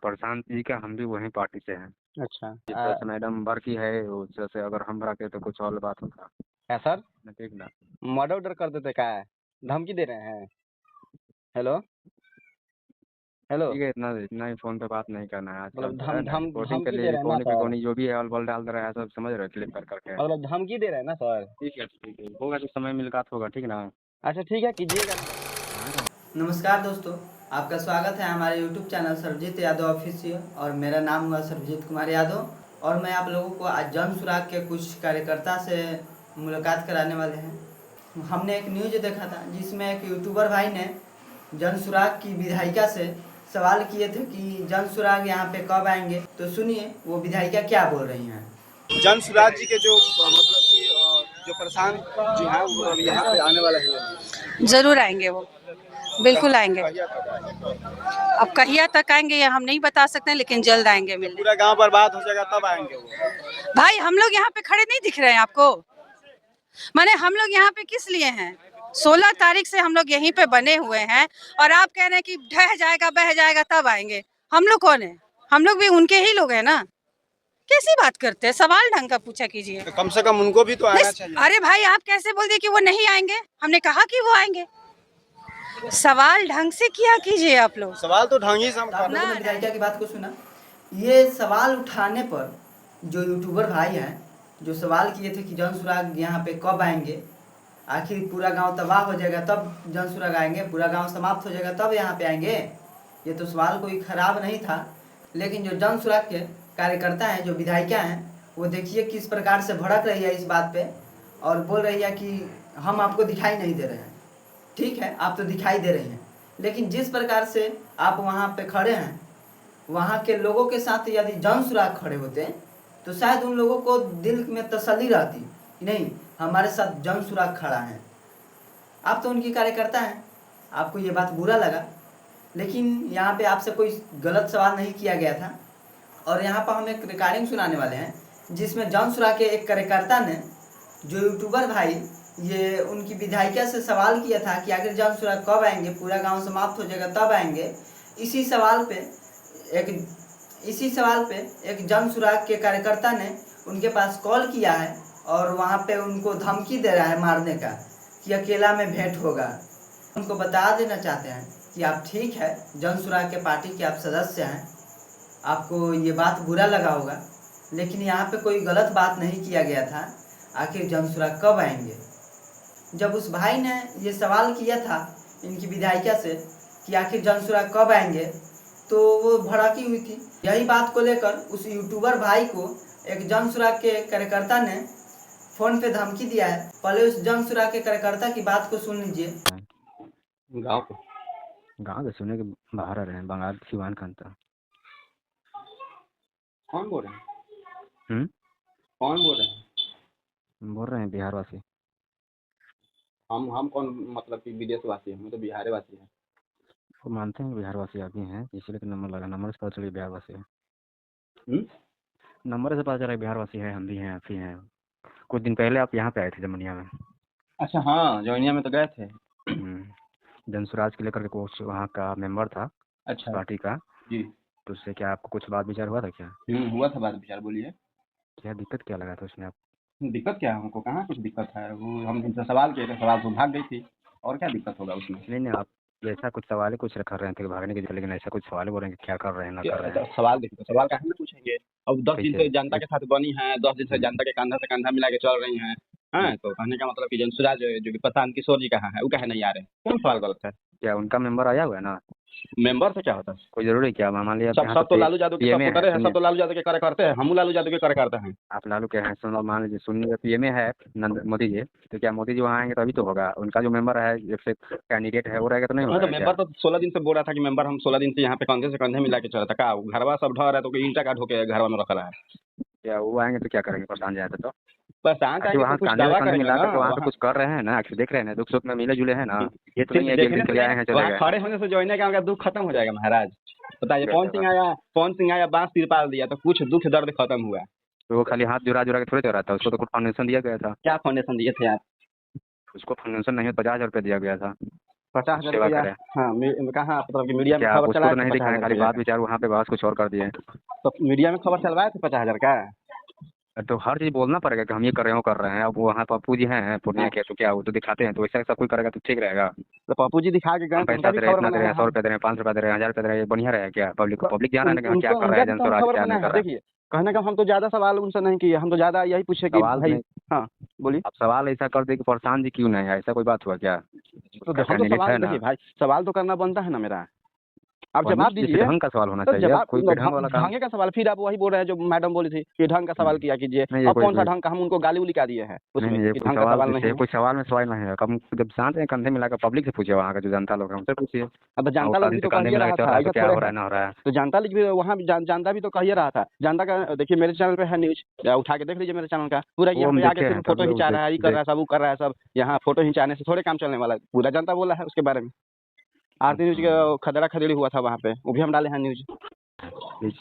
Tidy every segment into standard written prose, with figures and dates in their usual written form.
प्रशांत जी का हम भी वही पार्टी से हैं। अच्छा जिस तरह से मैडम भर की है उस तरह से अगर हम भराते तो कुछ और बात होता। है सर, ठीक ना। मर्डर उर्डर कर देते क्या है? धमकी दे रहे हैं? हेलो हेलो, ठीक है, इतना इतना ही फोन पे बात नहीं करना है आजकल, मतलब तो है धम ना धम रिपोर्टिंग के धमकी लिए दे रहे हैं ना रिकॉर्डिंग सर? फिकोनी जो भी है ऑल बॉल डाल दे रहा है, सब समझ रहे हो, क्लिप कर करके। मतलब धमकी दे रहे हैं ना सर? ठीक है होगा, जो समय मुलाकात होगा, ठीक ना। अच्छा ठीक है, कीजिएगा। नमस्कार दोस्तों, आपका स्वागत है हमारे YouTube channel Sarvjeet Yadav official और मेरा नाम हुआ सर्वजीत कुमार यादव और मैं आप लोगों को आज जन सुराग के कुछ कार्यकर्ता से मुलाकात कराने वाले हैं। हमने एक न्यूज़ देखा था जिसमें एक यूट्यूबर भाई ने जन सुराग की विधायिका से सवाल किए थे कि जन सुराग यहाँ पे कब आएंगे, तो सुनिए वो विधायिका क्या बोल रही हैं। जन सुराज जी के जो मतलब कि जो प्रशांत जी हैं वो यहाँ पे आने वाले हैं। जरूर आएंगे, वो बिल्कुल आएंगे। कहिया तक आएंगे? अब कहिया तक आएंगे ये हम नहीं बता सकते, लेकिन जल्द आएंगे मिलने। पूरा गांव बर्बाद हो जाएगा तब आएंगे वो। भाई हम लोग यहाँ पे खड़े नहीं दिख रहे हैं आपको? माने हम लोग यहाँ पे किस लिए हैं? 16 तारीख से हम लोग यहीं पे बने हुए हैं और आप कह रहे हैं कि ढह जाएगा बह जाएगा तब आएंगे। हम लोग कौन है? हम लोग भी उनके ही लोग हैं ना। कैसी बात करते हैं? सवाल ढंग का पूछा कीजिए। तो कम से कम उनको भी तो आना चाहिए। अरे भाई आप कैसे बोल दिए कि वो नहीं आएंगे? हमने कहा कि वो आएंगे। सवाल ढंग से किया कीजिए आप लोग। सवाल तो ढंग ही से हम आप लोगों ने विधायिका की बात को सुना। ये सवाल उठाने पर जो यूट्यूबर भाई हैं जो सवाल किए थे कि जन सुराग यहाँ पे कब आएंगे, आखिर पूरा गांव तबाह हो जाएगा तब जन सुराग आएंगे, पूरा गांव समाप्त हो जाएगा तब यहाँ पे आएंगे, ये तो सवाल कोई खराब नहीं था। लेकिन जो जन सुराग के कार्यकर्ता हैं, जो विधायिका हैं, वो देखिए किस प्रकार से भड़क रही है इस बात पे और बोल रही है कि हम आपको दिखाई नहीं दे रहे हैं। ठीक है, आप तो दिखाई दे रही हैं, लेकिन जिस प्रकार से आप वहाँ पे खड़े हैं, वहाँ के लोगों के साथ यदि जन सुराग खड़े होते तो शायद उन लोगों को दिल में तसल्ली रहती कि नहीं, हमारे साथ जन सुराग खड़ा है। आप तो उनकी कार्यकर्ता हैं, आपको ये बात बुरा लगा, लेकिन यहाँ पे आपसे कोई गलत सवाल नहीं किया गया था। और यहाँ पर हम एक रिकॉर्डिंग सुनाने वाले हैं जिसमें जन सुराग के एक कार्यकर्ता ने, जो यूट्यूबर भाई, ये उनकी विधायिका से सवाल किया था कि आखिर जन सुराग कब आएंगे, पूरा गांव समाप्त हो जाएगा तब आएंगे। इसी सवाल पे एक जन सुराग के कार्यकर्ता ने उनके पास कॉल किया है और वहाँ पे उनको धमकी दे रहा है मारने का कि अकेला में भेंट होगा। उनको बता देना चाहते हैं कि आप ठीक है, जन सुराग के पार्टी के आप सदस्य हैं, आपको ये बात बुरा लगा होगा, लेकिन यहाँ पे कोई गलत बात नहीं किया गया था। आखिर जन सुराग कब आएंगे? जब उस भाई ने ये सवाल किया था इनकी विधायिका से कि आखिर जन सुराग कब आएंगे, तो वो भड़की हुई थी। यही बात को लेकर उस यूट्यूबर भाई को एक जन सुराग के कार्यकर्ता ने फोन पे धमकी दिया है। पहले उस जन सुराग के कार्यकर्ता की बात को सुन लीजिए। गाँव के सुने के बाहर आ रहे हैं, बंगाल सिवान खंता। कौन बोल रहे हैं? हम्म, कौन बोल रहे हैं? बोल रहे हैं बिहार वासी। हम कौन, मतलब कि विदेशवासी हैं? हम तो बिहार वासी हैं। वो मानते हैं कि बिहार वासी आप ही हैं, इसलिए तो नंबर लगा, नंबर से पता चला बिहार वासी है। नंबर से पता चला बिहार वासी है, हम भी हैं, आप ही हैं। कुछ दिन पहले आप यहाँ पे आए थे जमनिया में। अच्छा हाँ, जौनिया में तो गए थे। जनसुराज के लेकर के कुछ वहाँ का मेंबर था। अच्छा पार्टी का जी। तो उससे क्या आपको कुछ बात विचार हुआ था क्या? हुआ था बात विचार, बोलिए। क्या दिक्कत क्या लगा था उसमें आप? दिक्कत क्या है? हमको कहाँ कुछ दिक्कत है, वो हम जिनसे सवाल किए थे, सवाल तो भाग गई थी, और क्या दिक्कत होगा उसमें? नहीं, आप ऐसा कुछ सवाल कुछ कर रहे थे कि भागने के, लेकिन ऐसा कुछ सवाल बोल रहे हैं कि क्या कर रहे हैं ना कर रहे हैं। सवाल देखिए, सवाल काहे ना पूछेंगे? अब 10 दिन से जनता के साथ बनी है, 10 दिन से जनता के कंधा से कंधा मिला के चल रही हैं। हाँ, तो कहने का मतलब कि जनसुराज जो कि प्रशांत किशोर जी कहाँ है, वो कहे नहीं आ रहे? कौन सवाल गलत है? क्या उनका मेंबर आया हुआ है ना? मेंबर से क्या होता है? कोई जरूरी क्या? मान लिया सब तो लालू यादव के सपोर्टर है, सब तो लालू यादव के कार्यकर्ता है, हम लालू यादव के कार्यकर्ता हैं। आप लालू के हैं, सुनो, मान लीजिए सुनिए, पीएमए है मोदी जी, तो क्या मोदी जी वहाँ आएंगे तभी तो होगा? उनका जो मेंबर है, एक कैंडिडेट है, वो रहेगा तो नहीं होगा? तो मेंबर तो 16 दिन से बोल रहा था कि मेंबर हम 16 दिन से यहाँ पे कंधे से कंधे मिला के चला था। का घरवा सब ढह रहा है तो ईंटा का ढोके घरवा में रखा रहा है। क्या वो आएंगे तो क्या करेंगे? परेशान जाए तो प्रशांत आएंगे वहाँ तो कुछ कांधे दावा से कांधे करेंगे मिला ना करके वहाँ पे वहाँ। कुछ कर रहे हैं ना, आखिर देख रहे हैं, दुख सुख में मिले जुले हैं ना। ये तो नहीं है कि एक दिन चले आए हैं चले वहाँ गए। खड़े होने से जो है का दुख खत्म हो जाएगा महाराज। बताइए, पवन सिंह आया बांस तिरपाल दिया तो कुछ दुख दर्द खत्म हुआ? तो वो खाली हाथ जुड़ा जुड़ा के थोड़े रहा था, उसको तो कुछ फाउंडेशन दिया गया था। क्या फाउंडेशन दिए थे आप? उसको फाउंडेशन नहीं, 50,000 रुपये दिया गया था। 50,000 सेवा रुपया। करें। हाँ, कहाँ मतलब कि मीडिया में क्या खबर उसको चलाए तो थे नहीं दिख रहा है, 50,000 खाली रुपया बात का? विचार वहाँ पे बस कुछ और कर दिए। तो मीडिया में खबर चलवाए थे 50,000 का? तो हर चीज़ बोलना पड़ेगा कि हम ये कर रहे हैं, वो कर रहे हैं। अब वहाँ पप्पू जी हैं पूर्णिया के, तो क्या वो तो दिखाते हैं, तो वैसा सब कोई करेगा तो ठीक रहेगा। तो पप्पू जी दिखा के गए हम तो उनका पैसा भी दे रहे हैं, खबर इतना दे रहे बनाया हैं, 100 हम। रुपये दे रहे हैं, 5 रुपये दे रहे हैं, 1000 रुपये दे रहे हैं, ये बढ़िया रहेगा क्या? पब्लिक पब्लिक जान रहा है कि क्या कर रहा है उनका जनस्वराज, भी तो हम क्या खबर नहीं बनाया कर है। रहा है। देखिए, कहने का हम तो ज़्यादा सवाल उनसे नहीं किए, हम तो ज़्यादा यही पूछे कि सवाल भाई। नहीं, हाँ, बोलिए। अब सवाल ऐसा कर दे कि प्रशांत जी क्यों नहीं है, ऐसा कोई बात हुआ क्या? तो उसका हम तो कैंडिडेट सवाल है ना। देखिए भाई, सवाल तो करना बनता है ना मेरा। आप और जवाब नहीं, जैसे दीजिए। ढंग का सवाल होना तो चाहिए, जवाब कोई ढंग वाला काम। ढंगे का सवाल, फिर आप वही बोल रहे हैं जो मैडम बोली थी कि ढंग का सवाल किया कीजिए। नहीं, ये अब कौन सा कोई ढंग का, हम उनको गाली उली क्या दिए हैं नहीं उसमें नहीं, ये कि कोई ढंग का सवाल सवाल नहीं जैसे है? कोई सवाल में सवाल नहीं है। कम जब शांत हैं, कंधे मिलाकर पब्लिक से पूछिए, वहाँ का जो जनता लोग है उनसे पूछिए। अब तो जनता और लोग आदमी भी से तो कंधे कहिए मिला रहा के चल था, रहा है तो ऐसा क्या थोड़े हो रहा है। है, ना हो रहा है। तो जनता लोग भी वहाँ भी जनता भी तो कहिए रहा था। जनता का देखिए मेरे चैनल पे है न्यूज, उठा के देख लीजिए मेरे चैनल का पूरा। वो यहाँ हम पे आके देखे सिर्फ हैं, फोटो तब खिंचा रहा है, ये कर रहा है, सब वो कर रहा है सब। यहाँ फोटो खिंचाने से थोड़े काम चलने वाला है, पूरा जनता बोला है उसके बारे में। आरती न्यूज का खदेड़ा खदेड़ी हुआ था वहाँ पे, वो भी हम डाले हैं न्यूज।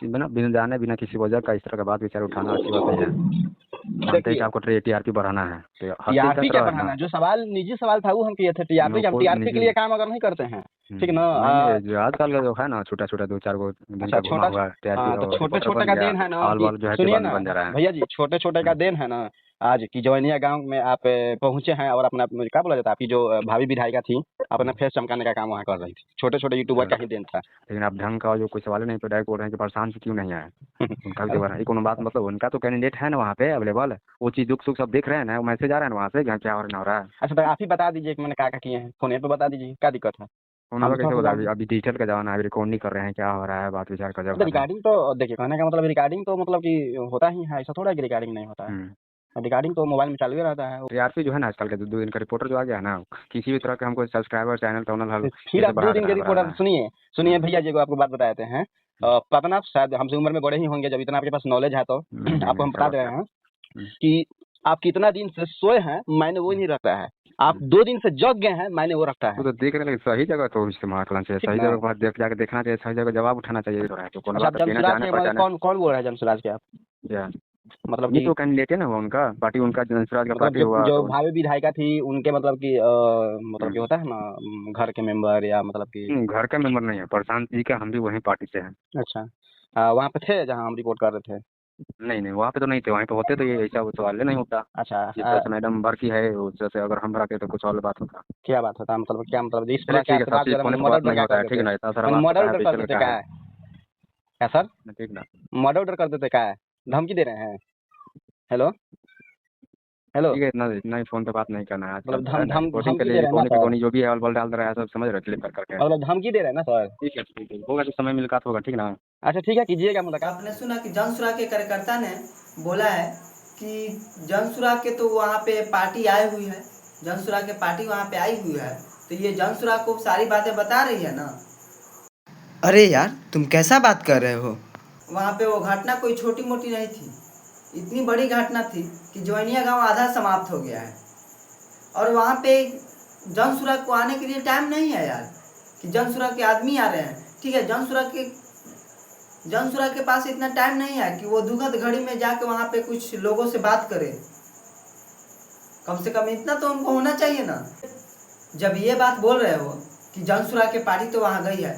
बिना बिना जाने बिना किसी वजह का इस तरह का बात विचार उठाना अच्छी बात नहीं है। जानते हैं कि देखिए, आपको टीआरपी बढ़ाना है, तो हर चीज का टीआरपी क्या तरह है बढ़ाना ना। है? जो सवाल निजी सवाल था वो हम किए थे। टीआरपी हम कोई टीआरपी के निजी लिए काम अगर नहीं करते हैं, ठीक ना। नहीं नहीं, जो आजकल का जो है ना, छोटा छोटा 2-4 गो दिन अच्छा, का घुमा हुआ टीआरपी हाँ, तो और छोटे रिपोर्टर छोटे बन का गया, देन है ना ऑल कि बॉल जो है कि सुनिए बन ना बन जा रहा है। भैया जी, छोटे छोटे का देन है ना आज की जवैनिया गांव में आप पहुंचे हैं और अपना क्या बोला जाता है, आपकी जो भावी विधायिका थी अपना फेस चमकाने का काम वहाँ कर रही थी। छोटे छोटे यूट्यूबर का ही देन था। लेकिन आप ढंग का जो कोई सवाल ही नहीं, तो डायरेक्ट बोल रहे हैं कि प्रशांत जी क्यों नहीं आए। उनका भी तो बना, ये कोनो बात, मतलब उनका तो कैंडिडेट है ना वहाँ पे अवेलेबल, वो चीज़ दुख सुख सब देख रहे हैं ना, वो मैसेज आ रहा है ना वहाँ से कि क्या हो रहा है, ना हो रहा है। अच्छा, तो आप ही बता दीजिए कि मैंने क्या क्या किए हैं, फोन पे बता दीजिए क्या दिक्कत है। उन्होंने हम कैसे तो बता, अभी डिजिटल का जमाना है, अभी रिकॉर्डिंग कर रहे हैं, क्या हो रहा है, बात विचार का जब है। रिकॉर्डिंग तो देखिए, कहने का मतलब रिकॉर्डिंग तो मतलब कि होता ही है, ऐसा थोड़ा है कि रिकॉर्डिंग नहीं होता है। रिकॉर्डिंग तो मोबाइल में चालू ही रहता है। टीआरपी जो है ना आजकल के 2 दिन का रिपोर्टर जो आ गया है ना, किसी भी तरह के हमको सब्सक्राइबर चैनल टनल हल फिर आप 2 दिन के रिपोर्टर सुनिए भैया जी को आपको बात बताते हैं। पता शायद हमसे उम्र में बड़े ही होंगे, जब इतना आपके पास नॉलेज है तो आपको हम बता दे रहे हैं कि आप कितना दिन से सोए हैं मायने वो नहीं रखता है, आप 2 दिन से जग गए हैं मायने वो रखता है। तो देख रहे हैं सही जगह तो इस्तेमाल करना चाहिए, सही जगह पर देख जाके देखना चाहिए, सही जगह जवाब उठाना चाहिए। तो कौन अच्छा, बात है, जनसुराज जाने के पर मतलब जाने कौन बोल रहा है जनसुराज के आप? या मतलब ये कि तो कैंडिडेट है ना, वो उनका पार्टी, उनका जनसुराज का मतलब पार्टी हुआ जो तो भावी विधायिका थी उनके मतलब कि मतलब कि होता है ना घर के मेंबर या मतलब कि। घर का मेंबर नहीं है प्रशांत जी का, हम भी वही पार्टी से हैं। अच्छा, वहाँ पे थे जहाँ हम रिपोर्ट कर रहे थे? नहीं नहीं, वहाँ पे तो नहीं थे, वहीं पे होते तो ये ऐसा वो सवाल नहीं होता। अच्छा, जिस तरह से मैडम भर की है, उस तरह से अगर हम भराते तो कुछ और बात होता। क्या बात होता, मतलब क्या, मतलब इस चलिए प्रकार ठीक है, सब चीज़ फोन पे बात नहीं होता है, ठीक है ना, इतना सारा बात मर्डर होता है, ऑर्डर कर बेचल देते का क्या है। है? क्या सर, ठीक ना, मर्डर ऑर्डर कर देते क्या है? धमकी दे रहे हैं? हेलो हेलो, ठीक है, इतना ही फोन पे बात नहीं करना है आजकल, मतलब जो है ना रिपोर्टिंग के धमकी लिए दे रहे हैं ना कोने पे सर? कोनी जो भी है ऑल बॉल डाल रहा है, सब समझ रहे क्लिक कर करके। मतलब धमकी दे रहे हैं ना सर? ठीक है ठीक है, होगा तो समय मुलाकात होगा, ठीक ना। अच्छा ठीक है, कीजिएगा मुलाकात। आपने सुना कि जनसुराग के कार्यकर्ता ने बोला है कि जनसुराग के तो वहाँ पे पार्टी आई हुई है, जनसुराग के पार्टी वहाँ पे आई हुई है, तो ये जनसुराग को सारी बातें बता रही है ना। अरे यार, तुम कैसा बात कर रहे हो? वहाँ पे वो घटना कोई छोटी मोटी नहीं थी, इतनी बड़ी घटना थी कि जवैनिया गांव आधा समाप्त हो गया है। और वहाँ पे जनसुराग को आने के लिए टाइम नहीं है यार, कि जनसुराग के आदमी आ रहे हैं, ठीक है, जनसुराग के पास इतना टाइम नहीं है कि वो दुखद घड़ी में जाके वहाँ पे कुछ लोगों से बात करे। कम से कम इतना तो उनको होना चाहिए ना। जब ये बात बोल रहे हो कि जनसुराग के पार्टी तो वहाँ गई है,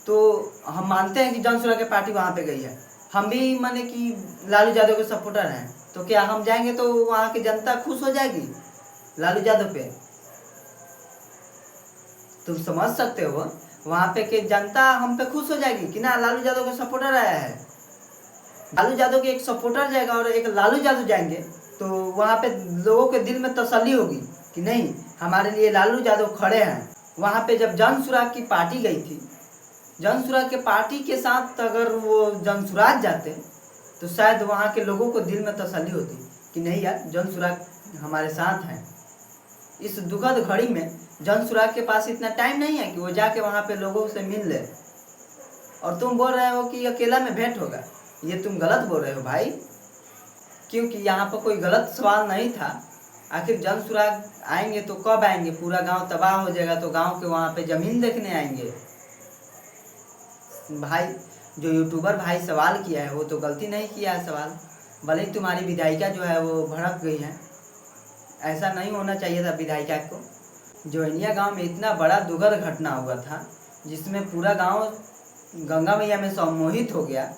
तो हम मानते हैं कि जनसुराग के पार्टी वहाँ पे गई है, हम भी माने कि लालू यादव के सपोर्टर हैं, तो क्या हम जाएंगे तो वहाँ की जनता खुश हो जाएगी लालू यादव पे? तुम समझ सकते हो, वहाँ पे के जनता हम पे खुश हो जाएगी कि ना लालू यादव के सपोर्टर आया है। लालू यादव के एक सपोर्टर जाएगा और एक लालू यादव जाएंगे, तो वहाँ पे लोगों के दिल में तसल्ली होगी कि नहीं, हमारे लिए लालू यादव खड़े हैं। वहाँ पे जब जनसुराग की पार्टी गई थी, जनसुराग के पार्टी के साथ अगर वो जनसुराग जाते तो शायद वहाँ के लोगों को दिल में तसल्ली होती कि नहीं यार, जनसुराग हमारे साथ हैं। इस दुखद घड़ी में जनसुराग के पास इतना टाइम नहीं है कि वो जाके वहाँ पे लोगों से मिल ले। और तुम बोल रहे हो कि अकेला में भेंट होगा, ये तुम गलत बोल रहे हो भाई, क्योंकि यहाँ पर कोई गलत सवाल नहीं था। आखिर जनसुराग आएंगे तो कब आएंगे? पूरा गांव तबाह हो जाएगा तो गांव के वहाँ पे ज़मीन देखने आएंगे भाई। जो यूट्यूबर भाई सवाल किया है वो तो गलती नहीं किया है सवाल, भले ही तुम्हारी विधायिका जो है वो भड़क गई है, ऐसा नहीं होना चाहिए था विधायिका को। जोइनिया गांव में इतना बड़ा दुखद घटना हुआ था जिसमें पूरा गांव गंगा मैया में सम्मोहित हो गया।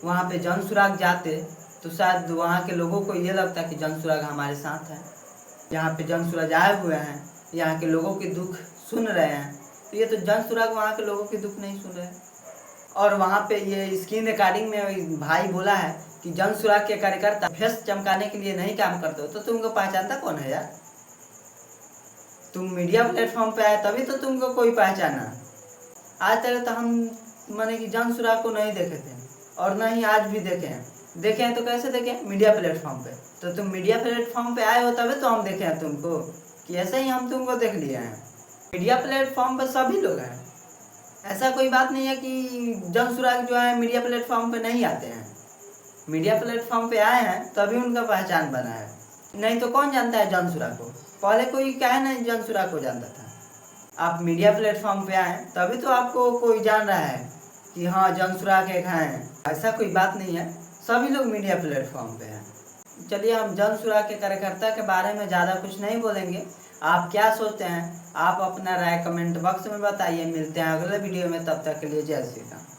वहाँ पे जन सुराग जाते तो शायद वहाँ के लोगों को ये लगता कि जन सुराग हमारे साथ है। यहाँ पे जन सुराग आए हुए हैं, यहाँ के लोगों के दुख सुन रहे हैं, तो ये तो जन सुराग वहाँ के लोगों के दुख नहीं सुन रहे हैं। और वहाँ पे ये स्क्रीन रिकॉर्डिंग में भाई बोला है कि जन सुराग के कार्यकर्ता फेस चमकाने के लिए नहीं काम करते हो, तो तुमको पहचानता कौन है यार? तुम मीडिया प्लेटफॉर्म पे आए तभी तो तुमको कोई पहचाना। आज तक तो हम माने कि जन सुराग को नहीं देखे थे और न ही आज भी देखे हैं। देखे हैं तो कैसे देखे? मीडिया प्लेटफॉर्म पे। तो तुम मीडिया प्लेटफॉर्म पे आए हो तभी तो हम देखे हैं तुमको, कि ऐसे ही हम तुमको देख लिए हैं। मीडिया प्लेटफॉर्म पे सभी लोग हैं, ऐसा कोई बात नहीं है कि जन सुराग जो है मीडिया प्लेटफॉर्म पे नहीं आते हैं। मीडिया प्लेटफॉर्म पे आए हैं तभी उनका पहचान बना है, नहीं तो कौन जानता है जन सुराग को? पहले कोई क्या नहीं जन सुराग को जानता था। आप मीडिया प्लेटफॉर्म पे आए तभी तो आपको कोई जान रहा है कि हाँ जन सुराग एक हैं। ऐसा कोई बात नहीं है, सभी लोग मीडिया प्लेटफॉर्म पे हैं। चलिए हम जन सुराग के कार्यकर्ता के बारे में ज़्यादा कुछ नहीं बोलेंगे। आप क्या सोचते हैं? आप अपना राय कमेंट बॉक्स में बताइए। मिलते हैं अगले वीडियो में, तब तक के लिए जय श्री राम।